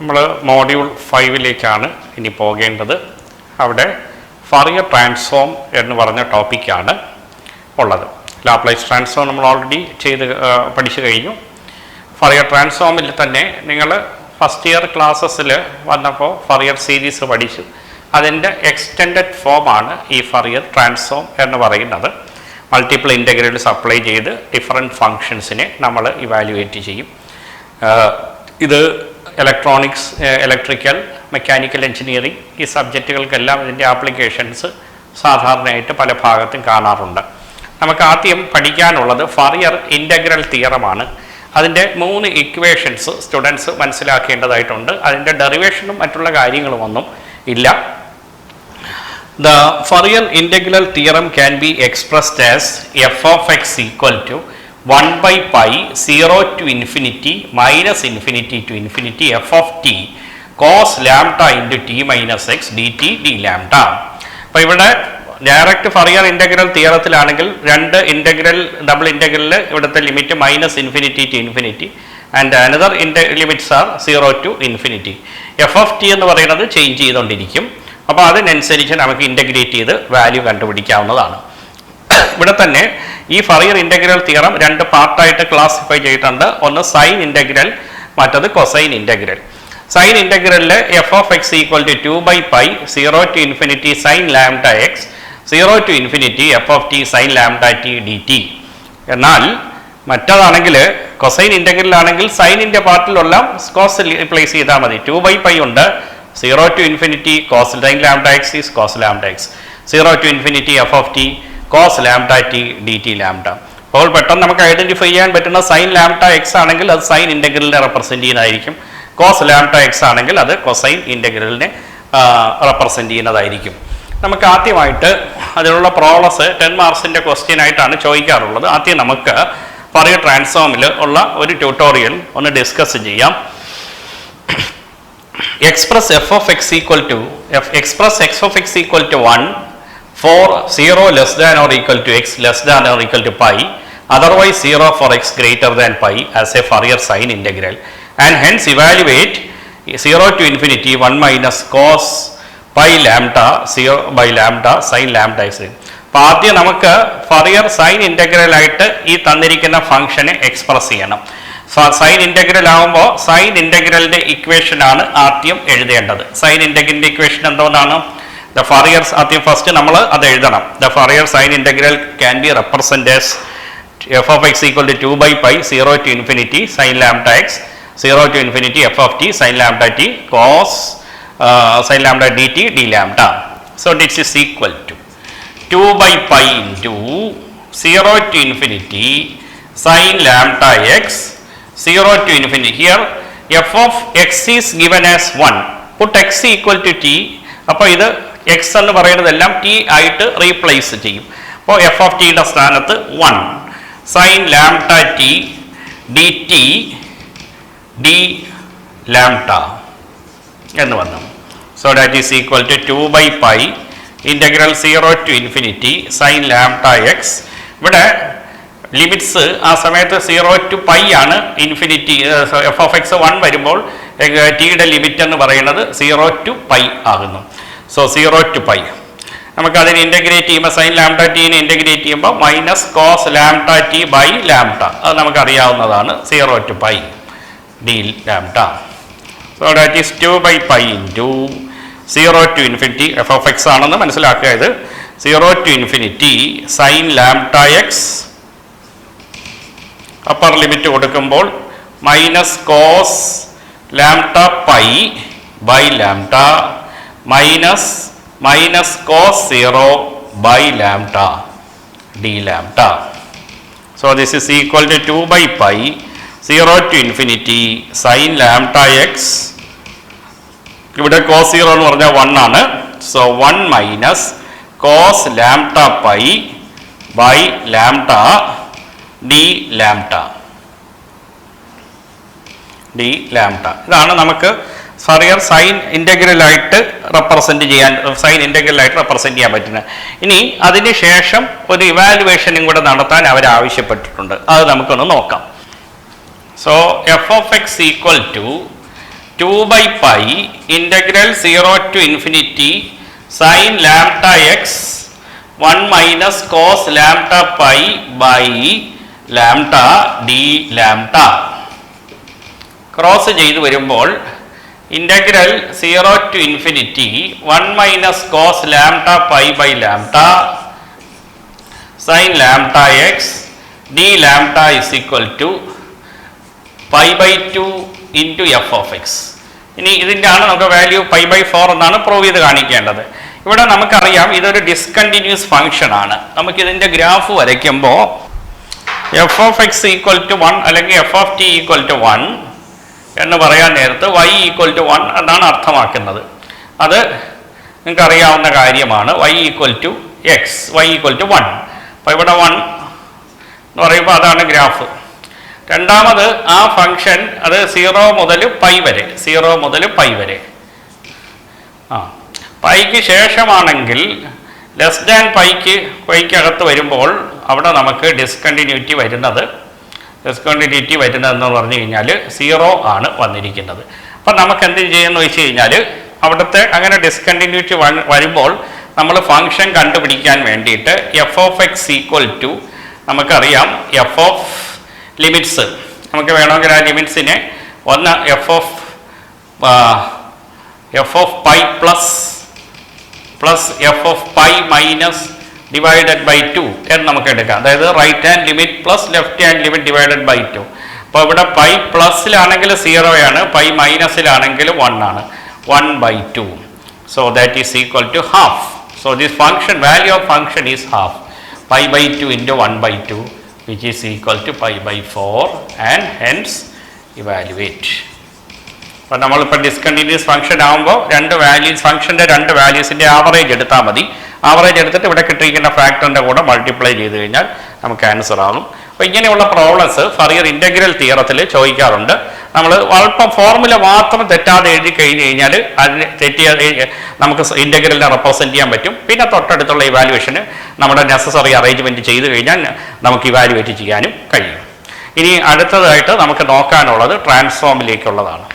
നമ്മൾ മോഡ്യൂൾ 5ലേക്കാണ് ഇനി പോകേണ്ടത്. അവിടെ ഫറിയർ ട്രാൻസ്ഫോം എന്ന് പറഞ്ഞ ടോപ്പിക്കാണ് ഉള്ളത്. ലാപ്ലേസ് ട്രാൻസ്ഫോം നമ്മൾ ഓൾറെഡി പഠിച്ചു കഴിഞ്ഞു. ഫറിയർ ട്രാൻസ്ഫോമിൽ തന്നെ നിങ്ങൾ ഫസ്റ്റ് ഇയർ ക്ലാസ്സസിൽ വന്നപ്പോൾ ഫറിയർ സീരീസ് പഠിച്ചു. അതിൻ്റെ എക്സ്റ്റെൻഡഡ് ഫോമാണ് ഈ ഫറിയർ ട്രാൻസ്ഫോം എന്ന് പറയുന്നത്. മൾട്ടിപ്പിൾ ഇൻ്റഗ്രൽസ് അപ്ലൈ ചെയ്ത് ഡിഫറെൻറ്റ് ഫങ്ഷൻസിനെ നമ്മൾ ഇവാലുവേറ്റ് ചെയ്യും. ഇത് ഇലക്ട്രോണിക്സ്, ഇലക്ട്രിക്കൽ, മെക്കാനിക്കൽ എഞ്ചിനീയറിംഗ് ഈ സബ്ജക്റ്റുകൾക്കെല്ലാം ഇതിൻ്റെ ആപ്ലിക്കേഷൻസ് സാധാരണയായിട്ട് പല ഭാഗത്തും കാണാറുണ്ട്. നമുക്ക് ആദ്യം പഠിക്കാനുള്ളത് ഫറിയർ ഇൻ്റഗ്രൽ തിയറമാണ്. അതിൻ്റെ 3 ഇക്വേഷൻസ് സ്റ്റുഡൻസ് മനസ്സിലാക്കേണ്ടതായിട്ടുണ്ട്. അതിൻ്റെ ഡെറിവേഷനും മറ്റുള്ള കാര്യങ്ങളുമൊന്നും ഇല്ല. The Fourier integral theorem can be expressed as f of x equal to 1 by pi 0 to infinity minus infinity to infinity f of t cos lambda into t minus x dt d lambda. അപ്പോൾ ഇവിടെ direct Fourier integral തിയറത്തിലാണെങ്കിൽ 2 integral double ഇൻ്റഗ്രലിൽ ഇവിടുത്തെ limit minus infinity to infinity and another limits are 0 to infinity. F of t എന്ന് പറയുന്നത് change ചെയ്തുകൊണ്ടിരിക്കും. അപ്പോൾ അതിനനുസരിച്ച് നമുക്ക് ഇൻ്റഗ്രേറ്റ് ചെയ്ത് വാല്യൂ കണ്ടുപിടിക്കാവുന്നതാണ്. ഇവിടെ തന്നെ ഈ ഫറിയർ ഇൻ്റഗ്രൽ തിയറം 2 പാർട്ടായിട്ട് ക്ലാസിഫൈ ചെയ്തിട്ടുണ്ട്. ഒന്ന് സൈൻ ഇൻ്റഗ്രൽ, മറ്റത് കൊസൈൻ ഇൻ്റഗ്രൽ. സൈൻ ഇൻ്റഗ്രലിൽ f of x equal to 2 by pi 0 to infinity sine lambda x 0 to infinity f of t sine lambda t d t. എന്നാൽ മറ്റതാണെങ്കിൽ കൊസൈൻ ഇൻ്റഗ്രലാണെങ്കിൽ സൈനിൻ്റെ പാർട്ടിലെല്ലാം കോസ് പ്ലേസ് ചെയ്താൽ മതി. 2 ബൈ പൈ ഉണ്ട്, 0 to infinity cos sin lambda x is cos lambda x, 0 to infinity f of t cos lambda t dt lambda. അപ്പോൾ പെട്ടെന്ന് നമുക്ക് ഐഡൻറ്റിഫൈ ചെയ്യാൻ പറ്റുന്ന സൈൻ ലാംഡ എക്സ് ആണെങ്കിൽ അത് സൈൻ ഇൻ്റഗ്രലിനെ റെപ്രസെൻറ്റ് ചെയ്യുന്നതായിരിക്കും. കോസ് ലാംഡ എക്സ് ആണെങ്കിൽ അത് കൊസൈൻ ഇൻ്റഗ്രലിനെ റെപ്രസെൻറ്റ് ചെയ്യുന്നതായിരിക്കും. നമുക്ക് ആദ്യമായിട്ട് അതിനുള്ള പ്രോബ്ലംസ് 10 മാർക്സിൻ്റെ ക്വസ്റ്റ്യൻ ആയിട്ടാണ് ചോദിക്കാറുള്ളത്. ആദ്യം നമുക്ക് ഫറിയർ ട്രാൻസ്ഫോമിൽ ഉള്ള ഒരു ട്യൂട്ടോറിയൽ ഒന്ന് ഡിസ്കസ് ചെയ്യാം. Express f of x equal to express x of x equal to 1 for 0 less than or equal to x less than or equal to pi, otherwise 0 for x greater than pi as a Fourier sine integral, and hence evaluate 0 to infinity 1 minus cos pi lambda 0 by lambda sin lambda x. അപ്പോൾ ആദ്യം നമുക്ക് ഫറിയർ sine integral ആയിട്ട് ഈ തന്നിരിക്കുന്ന ഫംഗ്ഷനെ express ചെയ്യണം. Sine integral ആകുമ്പോൾ sine ഇൻ്റഗ്രലിൻ്റെ ഇക്വേഷൻ ആണ് ആദ്യം എഴുതേണ്ടത്. സൈൻ ഇൻ്റഗ്രലിൻ്റെ ഇക്വേഷൻ എന്തുകൊണ്ടാണ്? ദ ഫറിയർ ആദ്യം ഫസ്റ്റ് നമ്മൾ അത് എഴുതണം. The Fourier sine integral can be represent as f of x equal to 2 by pi 0 to infinity sine lambda x 0 to infinity f of t sine lambda t cos sine lambda d t d lambda. So this is equal to 2 by pi into 0 to infinity sine lambda x 0 to infinity. Here f of x is given as 1. Put x equal to t. അപ്പോൾ ഇത് x എന്ന് പറയുന്നതെല്ലാം t ആയിട്ട് replace ചെയ്യും. അപ്പോൾ f of t യുടെ സ്ഥാനത്ത് 1 sin lambda t dt d lambda എന്ന് വന്നു. So that is equal to 2 by pi integral 0 to infinity sin lambda x. ഇവിടെ ലിമിറ്റ്സ് ആ സമയത്ത് 0 ടു പൈ ആണ്. ഇൻഫിനിറ്റി എഫ് ഓഫ് എക്സ് 1 വരുമ്പോൾ ടിയുടെ ലിമിറ്റ് എന്ന് പറയുന്നത് 0 ടു പൈ ആകുന്നു. സോ 0 ടു പൈ നമുക്കതിന് ഇൻ്റഗ്രേറ്റ് ചെയ്യുമ്പോൾ സൈൻ ലാംഡ ടീനെ ഇൻ്റഗ്രേറ്റ് ചെയ്യുമ്പോൾ minus cos lambda t by lambda, അത് നമുക്കറിയാവുന്നതാണ്. 0 to pi d lambda. So that is 2 by pi into 0 to infinity f of x ആണെന്ന് മനസ്സിലാക്കുക. ഇത് 0 to infinity sine lambda x upper limit കൊടുക്കുമ്പോൾ minus cos lambda pi by lambda minus cos 0 by lambda d lambda. So this is equal to 2 by pi 0 to infinity sine lambda x. ഇവിടെ cos 0 എന്ന് പറഞ്ഞാൽ 1 ആണ്. So 1 minus cos lambda pi by lambda d lambda. ഇതാണ് നമുക്ക് ഫറിയർ sign ഇൻ്റഗ്രലായിട്ട് represent ചെയ്യാൻ പറ്റുന്നത്. ഇനി അതിന് ശേഷം ഒരു ഇവാലുവേഷനും കൂടെ നടത്താൻ അവർ ആവശ്യപ്പെട്ടിട്ടുണ്ട്. അത് നമുക്കൊന്ന് നോക്കാം. So f of x equal to 2 by pi integral 0 to infinity sin lambda x 1 minus cos lambda pi by lambda d lambda. Cross ചെയ്ത് വരുമ്പോൾ integral 0 to infinity 1 minus cos lambda pi by lambda sin lambda x d lambda is equal to pi by 2 into f of x. ഇനി ഇതിൻ്റെ ആണ് നമുക്ക് value pi by 4 എന്നാണ് prove ചെയ്ത് കാണിക്കേണ്ടത്. ഇവിടെ നമുക്കറിയാം ഇതൊരു ഡിസ്കണ്ടിന്യൂസ് ഫംഗ്ഷൻ ആണ്. നമുക്കിതിൻ്റെ ഗ്രാഫ് വരയ്ക്കുമ്പോൾ f of x equal to 1 അല്ലെങ്കിൽ f of t equal to 1 എന്ന് പറയാൻ നേരത്ത് y ഈക്വൽ ടു 1 എന്നാണ് അർത്ഥമാക്കുന്നത്. അത് നിങ്ങൾക്കറിയാവുന്ന കാര്യമാണ്. y equal to x, y equal to 1. അപ്പോൾ ഇവിടെ 1 എന്ന് പറയുമ്പോൾ അതാണ് ഗ്രാഫ്. രണ്ടാമത് ആ ഫംഗ്ഷൻ അത് 0 മുതൽ പൈ വരെ, 0 മുതൽ പൈ വരെ. പൈക്ക് ശേഷമാണെങ്കിൽ ലെസ് ദാൻ പൈക്കകത്ത് വരുമ്പോൾ അവിടെ നമുക്ക് ഡിസ്കണ്ടിന്യൂറ്റി വരുന്നതെന്ന് പറഞ്ഞു കഴിഞ്ഞാൽ 0 ആണ് വന്നിരിക്കുന്നത്. അപ്പം നമുക്ക് എന്ത് ചെയ്യുമെന്ന് വെച്ച് കഴിഞ്ഞാൽ അവിടുത്തെ അങ്ങനെ ഡിസ്കണ്ടിന്യൂറ്റി വരുമ്പോൾ നമ്മൾ ഫംഗ്ഷൻ കണ്ടുപിടിക്കാൻ വേണ്ടിയിട്ട് f of x equal to നമുക്കറിയാം എഫ് ഓഫ് ലിമിറ്റ്സ്. നമുക്ക് വേണമെങ്കിൽ ആ ലിമിറ്റ്സിനെ ഒന്ന് f of pi plus f of pi minus divided by 2 എന്ന് നമുക്ക് എടുക്കാം. അതായത് right hand limit plus left hand limit divided by 2. അപ്പോൾ ഇവിടെ പൈ പ്ലസിലാണെങ്കിൽ 0 ആണ്, പൈ മൈനസിലാണെങ്കിൽ 1 ആണ്. 1 by 2. So that is equal to half. So this function, value of function is half. Pi by 2 into 1 by 2, which is equal to pi by 4, and hence evaluate. അപ്പോൾ നമ്മളിപ്പോൾ discontinuous function ആകുമ്പോൾ ഫംഗ്ഷൻ്റെ രണ്ട് വാല്യൂസിൻ്റെ average എടുത്താൽ മതി. Average എടുത്തിട്ട് ഇവിടെ കിട്ടിയിരിക്കുന്ന ഫാക്ടറിൻ്റെ കൂടെ മൾട്ടിപ്ലൈ ചെയ്ത് കഴിഞ്ഞാൽ നമുക്ക് ആൻസർ ആകും. അപ്പോൾ ഇങ്ങനെയുള്ള പ്രോബ്ലംസ് ഫറിയർ ഇൻ്റഗ്രൽ തിയറത്തിൽ ചോദിക്കാറുണ്ട്. നമ്മൾ അല്പം ഫോർമുല മാത്രം തെറ്റാതെ എഴുതി കഴിഞ്ഞ് കഴിഞ്ഞാൽ അതിന് നമുക്ക് ഇൻ്റഗ്രലിനെ റെപ്രസെൻറ്റ് ചെയ്യാൻ പറ്റും. പിന്നെ തൊട്ടടുത്തുള്ള ഇവാലുവേഷന് നമ്മുടെ നെസസറി അറേഞ്ച്മെൻറ്റ് ചെയ്ത് കഴിഞ്ഞാൽ നമുക്ക് ഇവാലുവേറ്റ് ചെയ്യാനും കഴിയും. ഇനി അടുത്തതായിട്ട് നമുക്ക് നോക്കാനുള്ളത് ട്രാൻസ്ഫോമിലേക്കുള്ളതാണ്.